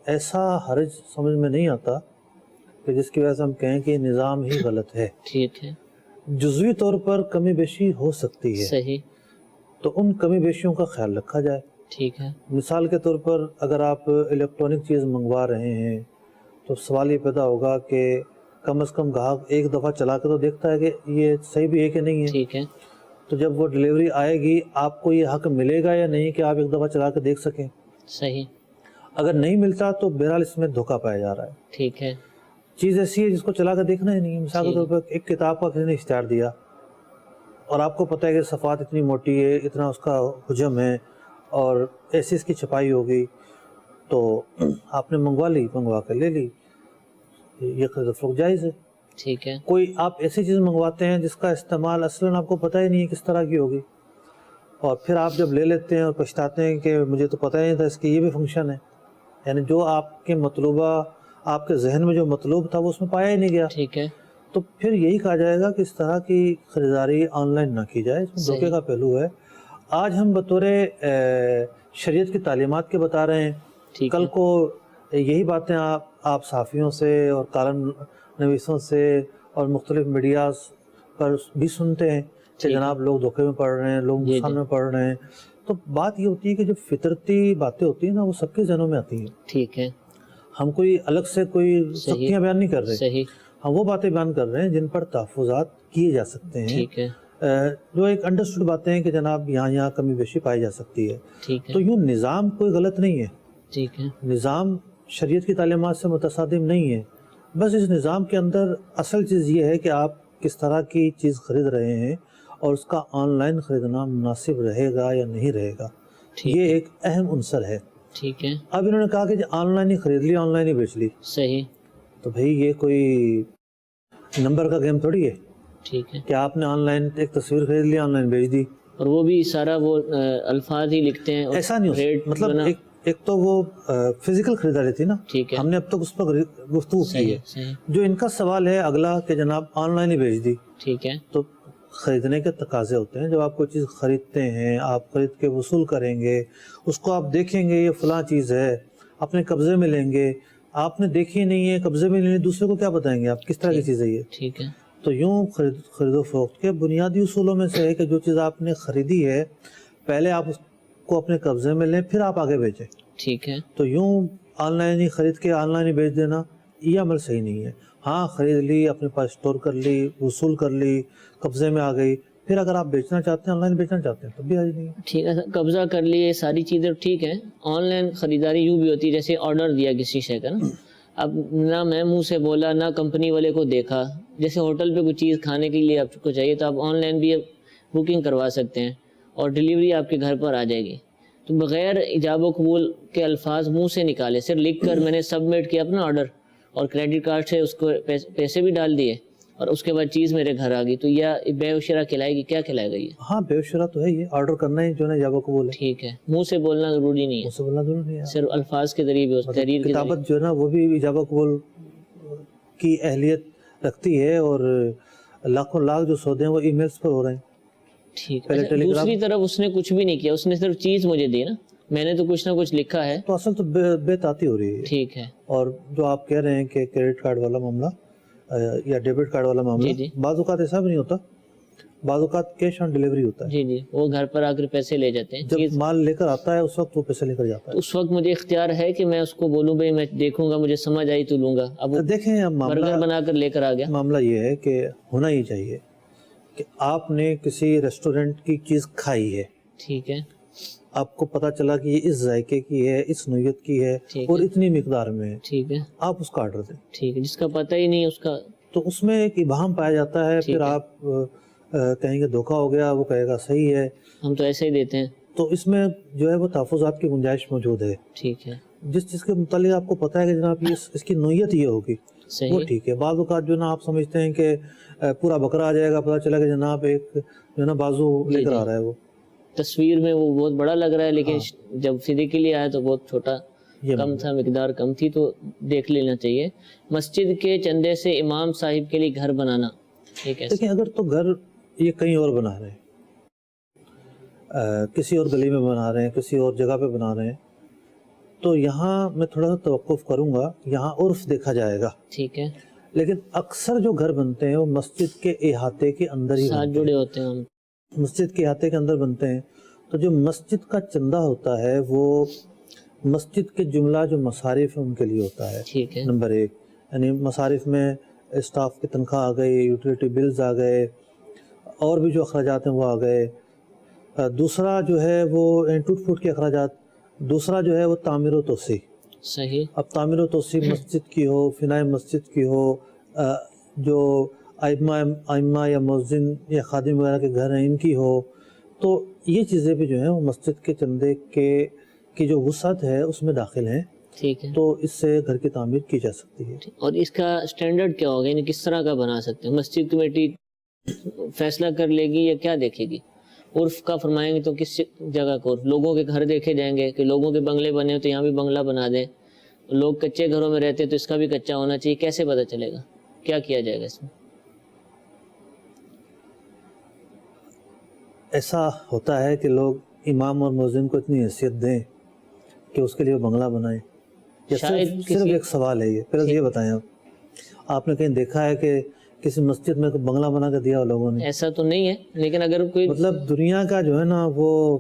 ایسا حرج سمجھ میں نہیں آتا کہ جس کی وجہ سے ہم کہیں کہ یہ نظام ہی غلط ہے. ٹھیک ہے. جزوی طور پر کمی بیشی ہو سکتی ہے, صحیح. تو ان کمی بیشیوں کا خیال رکھا جائے. ٹھیک ہے. مثال کے طور پر اگر آپ الیکٹرانک چیز منگوا رہے ہیں تو سوال یہ پیدا ہوگا کہ کم از کم گاہک ایک دفعہ چلا کے تو دیکھتا ہے کہ یہ صحیح بھی ہے کہ نہیں ہے. ٹھیک ہے. تو جب وہ ڈیلیوری آئے گی آپ کو یہ حق ملے گا یا نہیں کہ آپ ایک دفعہ چلا کے دیکھ سکیں. صحیح. اگر نہیں ملتا تو بہرحال اس میں دھوکہ پایا جا رہا ہے. ٹھیک ہے. چیز ایسی ہے جس کو چلا کے دیکھنا ہی نہیں. مثال کے طور پر ایک کتاب کا کسی نے اشتہار دیا اور آپ کو پتہ ہے کہ صفحات اتنی موٹی ہے, اتنا اس کا حجم ہے, اور ایسی اس کی چھپائی ہوگی, تو آپ نے منگوا کے لے لی، یہ خرید و فروخت جائز ہے۔ ٹھیک ہے، کوئی آپ ایسی چیز منگواتے ہیں جس کا استعمال اصلاً آپ کو پتہ ہی نہیں ہے کس طرح کی ہوگی، اور پھر آپ جب لے لیتے ہیں اور پچھتاتے ہیں کہ مجھے تو پتہ ہی نہیں تھا اس کی یہ بھی فنکشن ہے، یعنی جو آپ کے مطلوبہ، آپ کے ذہن میں جو مطلوب تھا وہ اس میں پایا ہی نہیں گیا، ٹھیک ہے، تو پھر یہی کہا جائے گا کہ اس طرح کی خریداری آن لائن نہ کی جائے، اس میں صحیح۔ دھوکے کا پہلو ہے۔ آج ہم بطور شریعت کی تعلیمات کے بتا رہے ہیں، ٹھیک کل ہے، کو یہی باتیں آپ صحافیوں سے اور کالم نویسوں سے اور مختلف میڈیاز پر بھی سنتے ہیں کہ جناب لوگ دھوکے میں پڑ رہے ہیں، لوگ جی نقصان جی، میں پڑ رہے ہیں۔ تو بات یہ ہوتی ہے کہ جو فطرتی باتیں ہوتی ہیں نا وہ سب کے ذہنوں میں آتی ہیں، ٹھیک ہے، ہم کوئی الگ سے کوئی صحیح، سختیاں بیان نہیں کر رہے، صحیح، ہم وہ باتیں بیان کر رہے ہیں جن پر تحفظات کیے جا سکتے ہیں، ٹھیک ہے، جو ایک انڈرسٹوڈ باتیں ہیں کہ جناب یہاں کمی بیشی پائی جا سکتی ہے۔ ٹھیک ہے، تو یوں نظام کوئی غلط نہیں ہے، ٹھیک ہے، نظام شریعت کی تعلیمات سے متصادم نہیں ہے، بس اس نظام کے اندر اصل چیز یہ ہے کہ آپ کس طرح کی چیز خرید رہے ہیں اور اس کا آن لائن خریدنا مناسب رہے گا یا نہیں رہے گا، ٹھیک یہ ہے، ایک اہم عنصر ہے۔ ٹھیک ہے، اب انہوں نے کہا کہ آن لائن ہی خرید لی، آن لائن ہی بیچ لی، صحیح، تو بھئی یہ کوئی نمبر کا گیم تھوڑی ہے ٹھیک ہے، کہ آپ نے آن لائن ایک تصویر خرید لی، آن لائن بیچ دی، اور وہ بھی سارا وہ الفاظ ہی لکھتے ہیں، اور ایسا نہیں ہو ریٹ سکتا۔ مطلب جو نا، ایک تو وہ فزیکل خریداری تھی نا، ٹھیک ہے، ہم نے اب تک اس پر گفتگو کی صحیح ہے۔ صحیح، جو ان کا سوال ہے اگلا کہ جناب آن لائن ہی بیچ دی، ٹھیک ہے، تو خریدنے کے تقاضے ہوتے ہیں، جب آپ کوئی چیز خریدتے ہیں آپ خرید کے وصول کریں گے، اس کو آپ دیکھیں گے یہ فلاں چیز ہے، اپنے قبضے میں لیں گے، آپ نے دیکھی نہیں ہے، قبضے میں لیں، دوسرے کو کیا بتائیں گے آپ کس طرح کی چیز ہے یہ؟ ٹھیک ہے، تو یوں خرید و فروخت کے بنیادی اصولوں میں سے ہے کہ جو چیز آپ نے خریدی ہے پہلے آپ اس کو اپنے قبضے میں لیں، پھر آپ آگے بیچیں۔ ٹھیک ہے، تو یوں آن لائن ہی خرید کے آن لائن ہی بیچ دینا یہ عمل صحیح نہیں ہے۔ ہاں خرید لی، اپنے پاس اسٹور کر لی، وصول کر لی، قبضے میں آ گئی، پھر اگر آپ بیچنا چاہتے ہیں، آن لائن بیچنا چاہتے ہیں تب بھی حرج نہیں ہے۔ ٹھیک ہے، قبضہ کر لیے ساری چیزیں ٹھیک ہے۔ آن لائن خریداری یوں بھی ہوتی ہے جیسے آرڈر دیا کسی شے کا نا، اب نہ میں منہ سے بولا نہ کمپنی والے کو دیکھا، جیسے ہوٹل پہ کوئی چیز کھانے کے لیے آپ کو چاہیے تو آپ آن لائن بھی بکنگ کروا سکتے ہیں اور ڈیلیوری آپ کے گھر پر آ جائے گی، تو بغیر ایجاب و قبول کے الفاظ منہ سے نکالے، صرف لکھ کر میں نے سبمٹ کیا اپنا آرڈر اور کریڈٹ کارڈ سے اس کو پیسے بھی ڈال دیے اور اس کے بعد چیز میرے گھر آ گئی، تو یہ بے و شرع کھلائے گی؟ کیا کھلائے گا یہ؟ ہاں بے شرع تو ہے، یہ آرڈر کرنا ہی جو ہے نا ایجاب و قبول ہے، ٹھیک ہے، منہ سے بولنا ضروری نہیں ہے، اس سے بولنا ضروری ہے۔ صرف الفاظ کے ذریعے بھی تحریر کے ذریعے۔ کتابت جو ہے نا وہ بھی ایجاب و قبول کی اہلیت رکھتی ہے، اور لاکھوں لاکھ جو سودے ہیں وہ ای میلز پر ہو رہے ہیں۔ ٹھیک پہلے ہے، ٹیلی گرام، دوسری طرف اس نے کچھ بھی نہیں کیا، اس نے صرف چیز مجھے دی نا، میں نے تو کچھ نہ کچھ لکھا ہے، تو اصل تو بے تعاطی ہو رہی ہے۔ ٹھیک ہے، اور جو آپ کہہ رہے ہیں کہ کریڈٹ کارڈ والا معاملہ یا ڈیبٹ کارڈ والا معاملہ، جی جی، بعض اوقات ایسا بھی نہیں ہوتا، بعض اوقات کیش آن ڈیلیوری ہوتا ہے، جی جی، وہ گھر پر آ کر پیسے لے جاتے ہیں، جب چیز مال لے کر آتا ہے اس وقت وہ پیسے لے کر جاتا ہے۔ اس وقت مجھے اختیار ہے کہ میں اس کو بولوں بھائی میں دیکھوں گا، مجھے سمجھ آئی تو لوں گا، اب وہ دیکھیں اب برگر بنا کر لے کر آ گیا۔ معاملہ یہ ہے کہ ہونا ہی چاہیے کہ آپ نے کسی ریسٹورنٹ کی چیز کھائی ہے، ٹھیک ہے، آپ کو پتا چلا کہ یہ اس ذائقے کی ہے، اس نوعیت کی ہے ٹھیک اور ہے، اتنی مقدار میں ہے، ٹھیک ہے، آپ اس کا آرڈر دیں، ٹھیک ہے، جس کا پتہ ہی نہیں اس کا، تو اس میں ایک ابہام پایا جاتا ہے، ٹھیک پھر ہے، آپ کہیں گے دھوکہ ہو گیا، وہ کہے گا صحیح ہے، ہم تو ایسے ہی دیتے ہیں، تو اس میں جو ہے وہ تحفظات کی گنجائش موجود ہے۔ ٹھیک ہے، جس چیز کے متعلق آپ کو پتہ ہے کہ جناب یہ اس کی نوعیت یہ ہوگی، وہ صحیح، ٹھیک ہے۔ بعض اوقات جو نا آپ سمجھتے ہیں کہ پورا بکرا آ جائے گا، پتہ چلا کہ جناب ایک جو نا بازو لے کر آ رہا ہے، وہ تصویر میں وہ بہت بڑا لگ رہا ہے لیکن جب فزیکلی آیا تو بہت چھوٹا یہ کم تھا، مقدار کم تھی، تو دیکھ لینا چاہیے۔ مسجد کے چندے سے امام صاحب کے لیے گھر بنانا، ٹھیک ہے، دیکھیں اگر تو گھر یہ کہیں اور بنا رہے ہیں، کسی اور گلی میں بنا رہے ہیں، کسی اور جگہ پہ بنا رہے ہیں، تو یہاں میں تھوڑا سا توقف کروں گا، یہاں عرف دیکھا جائے گا، ٹھیک ہے، لیکن اکثر جو گھر بنتے ہیں وہ مسجد کے احاطے کے اندر ہی ساتھ بنتے جڑے ہیں، ہوتے ہیں ہم، مسجد کے احاطے کے اندر بنتے ہیں، تو جو مسجد کا چندہ ہوتا ہے وہ مسجد کے جملہ جو مصارف ہیں ان کے لیے ہوتا ہے، ٹھیک ہے، نمبر ایک، یعنی مصارف میں اسٹاف کی تنخواہ آ گئی، یوٹیلیٹی بلز آ گئے، اور بھی جو اخراجات ہیں وہ آ گئے، دوسرا جو ہے وہ ٹوٹ پھوٹ کے اخراجات، دوسرا جو ہے وہ تعمیر و توسیع۔ صحیح، اب تعمیر و توسیع مسجد کی ہو، فنائے مسجد کی ہو، جو ائمہ یا مؤذن یا خادم وغیرہ کے گھر ہیں ان کی ہو، تو یہ چیزیں بھی جو ہیں وہ مسجد کے چندے کی جو وسعت ہے اس میں داخل ہیں۔ ٹھیک ہے. تو اس سے گھر کی تعمیر کی جا سکتی ہے. اور اس کا سٹینڈرڈ کیا ہوگا, یعنی کس طرح کا بنا سکتے ہیں؟ مسجد کمیٹی فیصلہ کر لے گی یا کیا دیکھے گی؟ عرف کا فرمائیں گے تو کس جگہ کو؟ لوگوں کے گھر دیکھے جائیں گے کہ لوگوں کے بنگلے بنے ہو تو یہاں بھی بنگلہ بنا دیں, لوگ کچے گھروں میں رہتے تو اس کا بھی کچا ہونا چاہیے. کیسے پتہ چلے گا, کیا کیا جائے گا اس میں؟ ایسا ہوتا ہے کہ لوگ امام اور مؤذن کو اتنی حیثیت دیں کہ اس کے لیے بنگلہ بنائیں. صرف ایک سوال ہے یہ, پھر یہ بتائیں آپ نے کہیں دیکھا ہے کہ کسی مسجد میں بنگلہ بنا کے دیا ہو لوگوں نے؟ ایسا تو نہیں ہے, لیکن اگر کوئی مطلب دنیا کا جو ہے نا وہ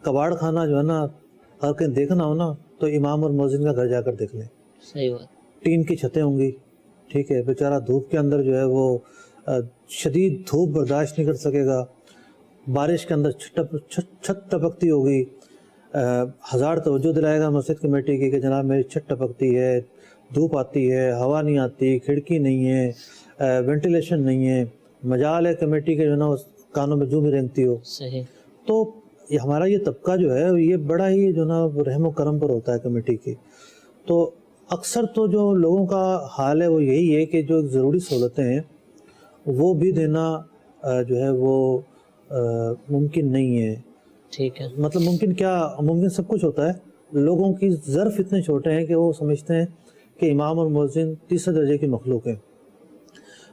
کباڑ خانہ جو ہے نا, اگر کہیں دیکھنا ہو نا تو امام اور مؤذن کا گھر جا کر دیکھ لیں. صحیح بات. ٹین کی چھتیں ہوں گی, ٹھیک ہے, بیچارہ دھوپ کے اندر جو ہے وہ شدید دھوپ برداشت نہیں کر سکے گا, بارش کے اندر چھت ٹپکتی ہوگی, ہزار توجہ دلائے گا مسجد کمیٹی کی کہ جناب میری چھت ٹپکتی ہے, دھوپ آتی ہے, ہوا نہیں آتی, کھڑکی نہیں ہے, وینٹیلیشن نہیں ہے, مجال ہے کمیٹی کے جو ہے نا کانوں میں جو بھی رینگتی ہو. صحیح. تو یہ ہمارا یہ طبقہ جو ہے یہ بڑا ہی جو نا رحم و کرم پر ہوتا ہے کمیٹی کی. تو اکثر تو جو لوگوں کا حال ہے وہ یہی ہے کہ جو ضروری سہولتیں ہیں وہ بھی دینا جو ہے وہ ممکن نہیں ہے. ٹھیک ہے. مطلب ممکن کیا, ممکن سب کچھ ہوتا ہے. لوگوں کی ظرف اتنے چھوٹے ہیں کہ وہ سمجھتے ہیں کہ امام اور مؤذن تیسرے درجے کی مخلوق ہیں.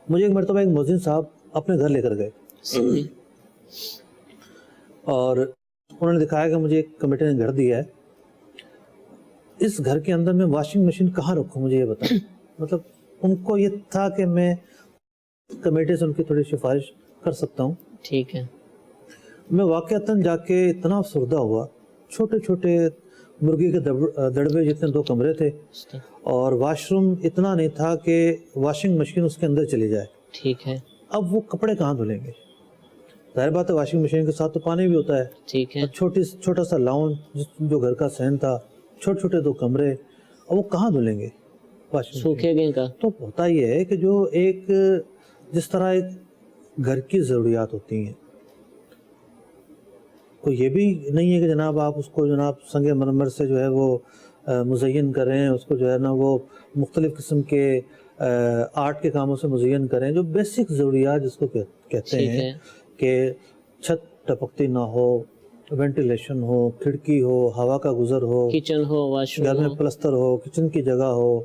مجھے ایک مرتبہ ایک مؤذن صاحب اپنے گھر لے کر گئے اور انہوں نے دکھایا کہ مجھے ایک کمیٹی نے گھر دیا ہے, اس گھر کے اندر میں واشنگ مشین کہاں رکھوں, مجھے یہ بتائیں. مطلب ان کو یہ تھا کہ میں کمیٹی سے ان کی تھوڑی سفارش کر سکتا ہوں. ٹھیک ہے. میں واقعتاً جا کے اتنا افسردہ ہوا, چھوٹے چھوٹے مرغی کے دڑبے جتنے 2 کمرے تھے, اور واش روم اتنا نہیں تھا کہ واشنگ مشین اس کے اندر چلی جائے. ٹھیک ہے. اب وہ کپڑے کہاں دھلیں گے؟ ظاہر بات ہے واشنگ مشین کے ساتھ تو پانی بھی ہوتا ہے. ٹھیک ہے. چھوٹا سا لاؤنج جو گھر کا صحن تھا, چھوٹے چھوٹے 2 کمرے, اب وہ کہاں دھلیں گے واشنگ مشین؟ سوکھے گئے کا. تو ہوتا یہ ہے کہ جو ایک جس طرح ایک گھر کی ضروریات ہوتی ہیں, کوئی یہ بھی نہیں ہے کہ جناب آپ اس کو جناب سنگ مرمر سے جو ہے وہ مزین کریں, اس کو جو ہے نا وہ مختلف قسم کے آرٹ کے کاموں سے مزین کریں. جو بیسک ضروریات جس کو کہتے ہیں کہ چھت ٹپکتی نہ ہو, وینٹیلیشن ہو, کھڑکی ہو, ہوا کا گزر ہو, کچن ہو, واش روم گھر میں پلستر ہو, کچن کی جگہ ہو,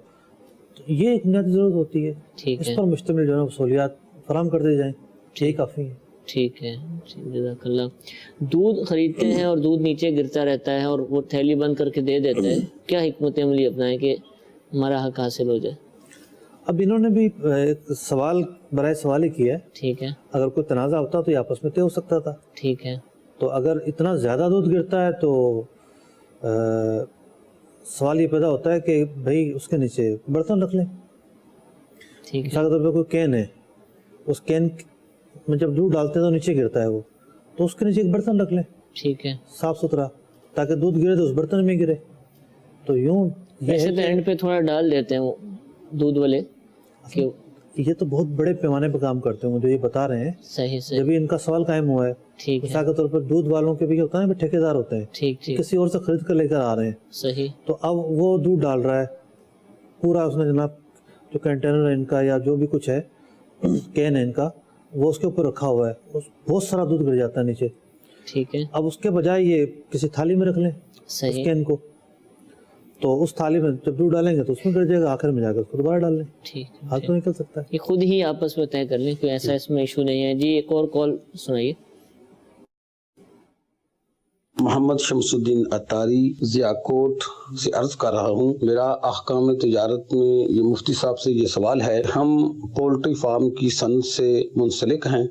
یہ ایک بنیادی ضرورت ہوتی ہے. اس پر مشتمل جو ہے سہولیات فراہم کر دی جائیں, یہی کافی ہے. ٹھیک ہے. جزاک اللہ. دودھ خریدتے ہیں اور دودھ نیچے گرتا رہتا ہے اور وہ تھیلی بند کر کے دے دیتا ہے, کیا حکمت عملی اپنائیں کہ ہمارا حق حاصل ہو جائے؟ اب انہوں نے بھی ایک سوال برائے سوال ہی کیا ہے. ٹھیک ہے. اگر کوئی تنازع ہوتا تو یہ آپس میں طے ہو سکتا تھا. ٹھیک ہے. تو اگر اتنا زیادہ دودھ گرتا ہے تو سوال یہ پیدا ہوتا ہے کہ بھائی اس کے نیچے برتن رکھ لیں. ٹھیک ہے. مثال کے طور پہ کوئی کین ہے, اس کین میں جب دودھ ڈالتے ہیں تو نیچے گرتا ہے وہ, تو اس کے نیچے ایک برتن رکھ لیں. ٹھیک ہے. صاف ستھرا, تاکہ دودھ گرے تو اس برتن میں گرے. تو یوں ویسے تو اینڈ پہ تھوڑا ڈال دیتے ہیں وہ دودھ والے, یہ تو بہت بڑے پیمانے پہ کام کرتے ہیں, جو یہ بتا رہے ہیں. صحیح صحیح. جبھی ان کا سوال قائم ہوا ہے. ٹھیک ہے. مثال کے طور پر دودھ والوں کے بھی ہوتا ہے, ٹھیکیدار ہوتے ہیں, ٹھیک ٹھیک. کسی اور سے خرید کر لے کر آ رہے ہیں. صحیح. تو اب وہ دودھ ڈال رہا ہے پورا, اس نے جناب جو کنٹینر ہے ان کا یا جو بھی کچھ ہے کین ہے ان کا, وہ اس کے اوپر رکھا ہوا ہے, بہت سارا دودھ گر جاتا ہے نیچے. ٹھیک ہے. اب اس کے بجائے یہ کسی تھالی میں رکھ لیں اس صحیح. کین کو, تو اس تھالی میں جب دودھ ڈالیں گے تو اس میں گر جائے گا, آخر میں جا کر اس کو دوبارہ ڈال لیں. ٹھیک ہے. ہاتھ تو نکل سکتا ہے. یہ خود ہی آپس میں طے کر لیں, کوئی ایسا اس میں ایشو نہیں ہے. جی ایک اور کال سنائیے. محمد شمس الدین اتاری ضیاکوٹ سے عرض کر رہا ہوں. میرا احکام تجارت میں یہ مفتی صاحب سے یہ سوال ہے. ہم پولٹری فارم کی صنعت سے منسلک ہیں.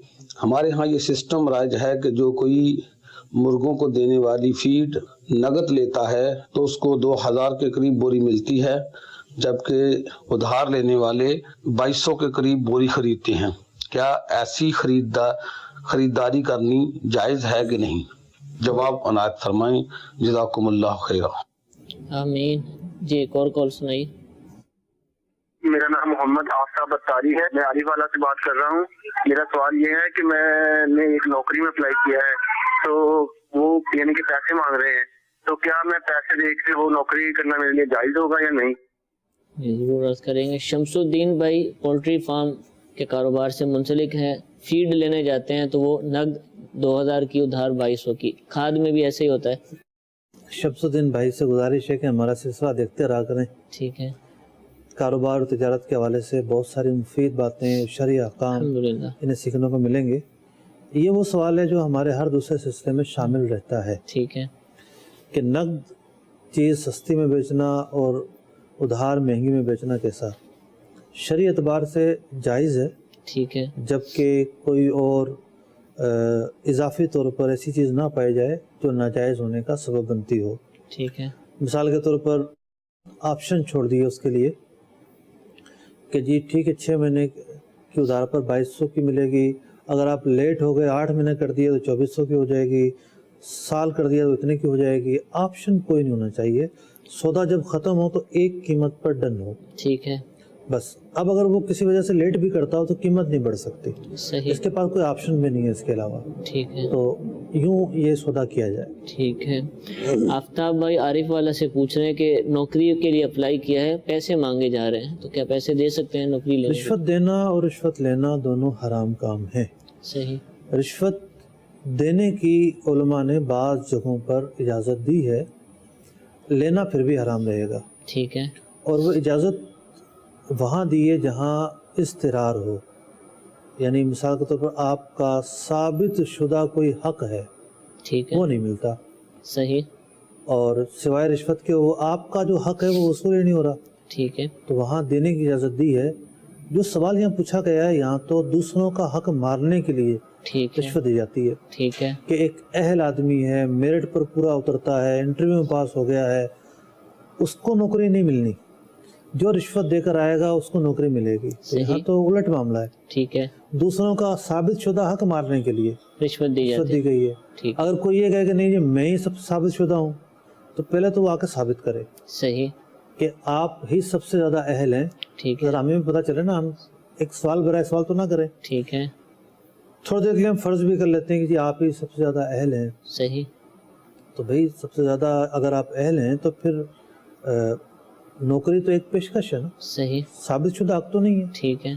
ہمارے ہاں یہ سسٹم رائج ہے کہ جو کوئی مرغوں کو دینے والی فیڈ نقد لیتا ہے تو اس کو 2000 کے قریب بوری ملتی ہے, جبکہ ادھار لینے والے 2200 کے قریب بوری خریدتے ہیں. کیا ایسی خریداری کرنی جائز ہے کہ نہیں؟ جواب عنایت فرمائیں. جزاکم اللہ خیرا. آمین. جی ایک اور کال سنائیے. میرا نام محمد آفتاب اتاری ہے, میں علی والا سے بات کر رہا ہوں. میرا سوال یہ ہے کہ میں نے ایک نوکری میں اپلائی کیا ہے, تو وہ یعنی کہ پیسے مانگ رہے ہیں, تو کیا میں پیسے دے کے وہ نوکری کرنا میرے لیے جائز ہوگا یا نہیں؟ جی ضرور عرض کریں گے. شمس الدین بھائی پولٹری فارم کے کاروبار سے منسلک ہیں. فیڈ لینے جاتے ہیں تو وہ نقد 2000 کی ادھار 2200 کی. کھاد میں بھی ایسے ہی ہوتا ہے. شمس الدین بھائی سے گزارش ہے کہ ہمارا سلسلہ دیکھتے رہا کریں. ٹھیک ہے. کاروبار اور تجارت کے حوالے سے بہت ساری مفید باتیں، شرعی احکام الحمدللہ. انہیں سیکھنے کو ملیں گے. یہ وہ سوال ہے جو ہمارے ہر دوسرے سلسلے میں شامل رہتا ہے ٹھیک ہے. کہ نقد چیز سستی میں بیچنا اور ادھار مہنگی میں بیچنا کیسا شرعی اعتبار سے جائز ہے. ٹھیک ہے. جبکہ کوئی اور اضافی طور پر ایسی چیز نہ پائی جائے جو ناجائز ہونے کا سبب بنتی ہو. ٹھیک ہے. مثال کے طور پر آپشن چھوڑ دیے اس کے لیے کہ جی ٹھیک ہے 6 مہینے کی ادھار پر 2200 کی ملے گی، اگر آپ لیٹ ہو گئے 8 مہینے کر دیے تو 2400 کی ہو جائے گی، سال کر دیا تو اتنے کی ہو جائے گی. آپشن کوئی نہیں ہونا چاہیے. سودا جب ختم ہو تو ایک قیمت پر ڈن ہو. ٹھیک ہے. بس اب اگر وہ کسی وجہ سے لیٹ بھی کرتا ہو تو قیمت نہیں بڑھ سکتی. صحیح. اس کے پاس کوئی آپشن بھی نہیں ہے اس کے علاوہ. ٹھیک ہے. تو یوں یہ سودا کیا جائے. ٹھیک ہے. آفتاب بھائی عارف والا سے پوچھ رہے ہیں کہ نوکری کے لیے اپلائی کیا ہے، پیسے مانگے جا رہے ہیں، تو کیا پیسے دے سکتے ہیں نوکری لینے؟ رشوت دینا اور رشوت لینا دونوں حرام کام ہیں. صحیح. رشوت دینے کی علماء نے بعض جگہوں پر اجازت دی ہے، لینا پھر بھی حرام رہے گا. ٹھیک ہے. اور وہ اجازت وہاں دی ہے جہاں استقرار ہو. یعنی مثال کے طور پر آپ کا ثابت شدہ کوئی حق ہے، ٹھیک ہے. وہ نہیں ملتا. صحیح. اور سوائے رشوت کے وہ آپ کا جو حق ہے وہ وصول ہی نہیں ہو رہا. ٹھیک ہے. تو وہاں دینے کی اجازت دی ہے. جو سوال یہاں پوچھا گیا ہے یہاں تو دوسروں کا حق مارنے کے لیے ٹھیک ہے. رشوت دی جاتی ہے. ٹھیک ہے. کہ ایک اہل آدمی ہے، میرٹ پر پورا اترتا ہے، انٹرویو میں پاس ہو گیا ہے، اس کو نوکری نہیں ملنی. جو رشوت دے کر آئے گا اس کو نوکری ملے گی. تو یہاں تو الٹ معاملہ ہے. ٹھیک ہے. دوسروں کا ثابت شدہ حق مارنے کے لیے رشوت دی رشوت جاتی ہے. دی گئی ہے. ٹھیک. اگر کوئی یہ کہے کہ نہیں جی میں ہی سب ثابت شدہ ہوں، تو پہلے تو وہ آ کے ثابت کرے صحیح. کہ آپ ہی سب سے زیادہ اہل ہیں. ٹھیک ہے. ذرا ہمیں بھی پتہ چلے نا، ہم ایک سوال برائے سوال تو نہ کریں. ٹھیک ہے. تھوڑی دیر کے لیے ہم فرض بھی کر لیتے ہیں کہ جی آپ ہی سب سے زیادہ اہل ہیں. صحیح. تو بھئی سب سے زیادہ اگر آپ اہل ہیں تو پھر نوکری تو ایک پیشکش ہے نا، صحیح. ثابت شدہ حق تو نہیں ہے. ٹھیک ہے.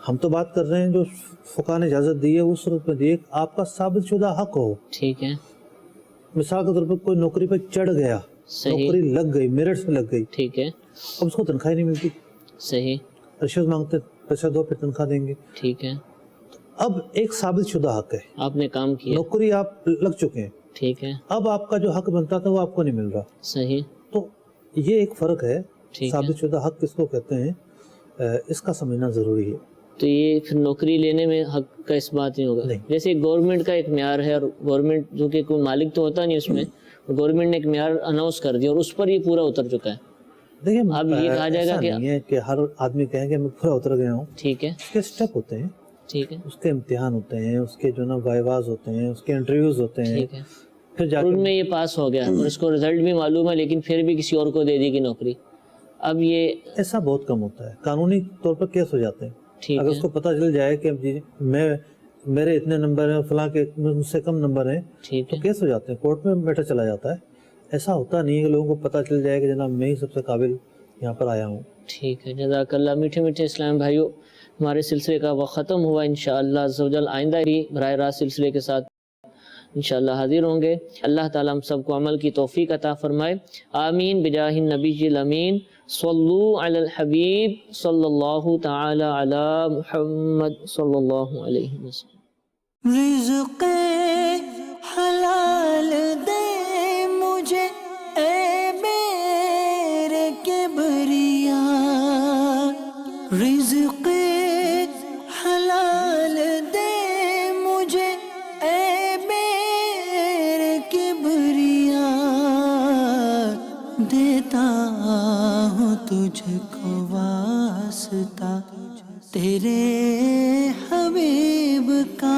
ہم تو بات کر رہے ہیں جو فقہ نے اجازت دی ہے اس صورت میں دی ہے آپ کا ثابت شدہ حق ہو. ٹھیک ہے. مثال کے طور پر کوئی نوکری پہ چڑھ گیا، صحیح. نوکری لگ گئی، میرٹ سے لگ گئی، ٹھیک ہے. اب اس کو تنخواہ نہیں ملتی. صحیح. رشوت مانگتے پیسہ دو پھر تنخواہ دیں گے. ٹھیک ہے. اب ایک ثابت شدہ حق ہے، آپ نے کام کیا. نوکری آپ لگ چکے ہیں. ٹھیک ہے. اب آپ کا جو حق بنتا تھا وہ آپ کو نہیں مل رہا. صحیح. تو یہ ایک فرق ہے. ٹھیک ہے. ثابت شدہ حق کس کو کہتے ہیں اس کا سمجھنا ضروری ہے. تو یہ پھر نوکری لینے میں حق کا اس بات نہیں ہوگا. نہیں. جیسے گورنمنٹ کا ایک معیار ہے، اور گورنمنٹ جو کہ کوئی مالک تو ہوتا نہیں اس میں، گورنمنٹ نے ایک معیار اناؤنس کر دیا اور اس پر یہ پورا اتر چکا ہے. دیکھیں اب یہ کہا جائے گا ایسا کہ نہیں ہے کہ ہر آدمی کہیں کہ میں پورا اتر گیا ہوں. ٹھیک ہے. اس کے سٹیپ ہوتے ہیں، ٹھیک ہے. اس کے امتحان ہوتے ہیں، اس کے جو نا وائواز ہوتے ہیں، اس کے انٹرویوز ہوتے ہیں. ٹھیک ہے. پھر جا ان کے میں یہ پاس ہو گیا اور اس کو رزلٹ بھی معلوم ہے، لیکن پھر بھی کسی اور کو دے دی گی نوکری. اب یہ ایسا بہت کم ہوتا ہے. قانونی طور پر کیس ہو جاتے ہیں. ٹھیک اگر ہے. اس کو پتہ چل جائے کہ جی میرے اتنے نمبر ہیں، فلاں کے مجھ سے کم نمبر ہیں، ٹھیک تو ہے. کیس ہو جاتے ہیں، کورٹ میں میٹر چلا جاتا ہے. ایسا ہوتا نہیں ہے کہ لوگوں کو پتہ چل جائے کہ جناب میں ہی سب سے قابل یہاں پر آیا ہوں. ٹھیک ہے. جزاک اللہ. میٹھے میٹھے اسلام بھائیو، ہمارے سلسلے کا وقت ختم ہوا. انشاءاللہ عز و جل آئندہ بھی براہ راست سلسلے کے ساتھ انشاءاللہ حاضر ہوں گے. اللہ تعالیٰ ہم سب کو عمل کی توفیق عطا فرمائے. آمین بجاہ النبی الامین. صلو علی الحبیب صلی اللہ تعالی علی محمد صلی اللہ علیہ وسلم. رزق حلال دے مجھے اے میرے کبریا، رزق حلال دے مجھے اے میرے کبریا، دیتا ہوں تجھ کو واسطہ تیرے حبیب کا.